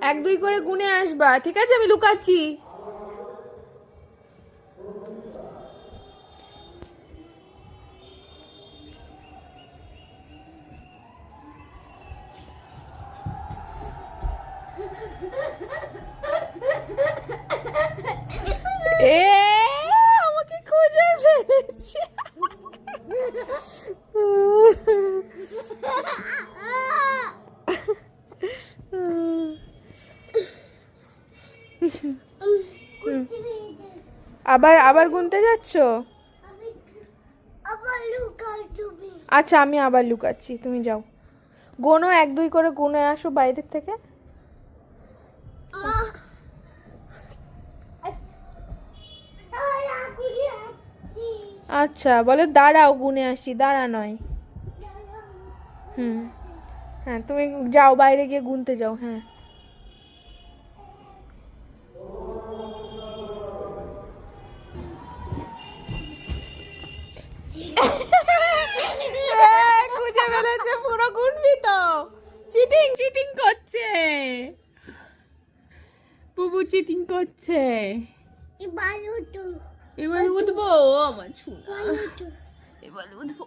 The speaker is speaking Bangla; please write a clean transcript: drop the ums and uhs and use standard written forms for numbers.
এক দুই করে গুনে আসবা, ঠিক আছে? আমি লুকাচ্ছি। এ আমাকে খুঁজে ফেলেছে। আবার আবার গুনতে যাচ্ছ? আচ্ছা, আমি আবার লুকাচ্ছি, তুমি যাও। গোনো, এক দুই করে গুনে আসো বাইরের থেকে। আচ্ছা, বলে দাঁড়াও, গুনে আসি, দাঁড়া নয়। হুম, হ্যাঁ, তুমি যাও, বাইরে গিয়ে গুনতে যাও। হ্যাঁ, খুঁজে ফেলেছে। পুরো গুনবি তো? চিটিং চিটিং করছে, বুবু চিটিং করছে। এবার উঠবো আমার ছুনা, এবার উঠবো।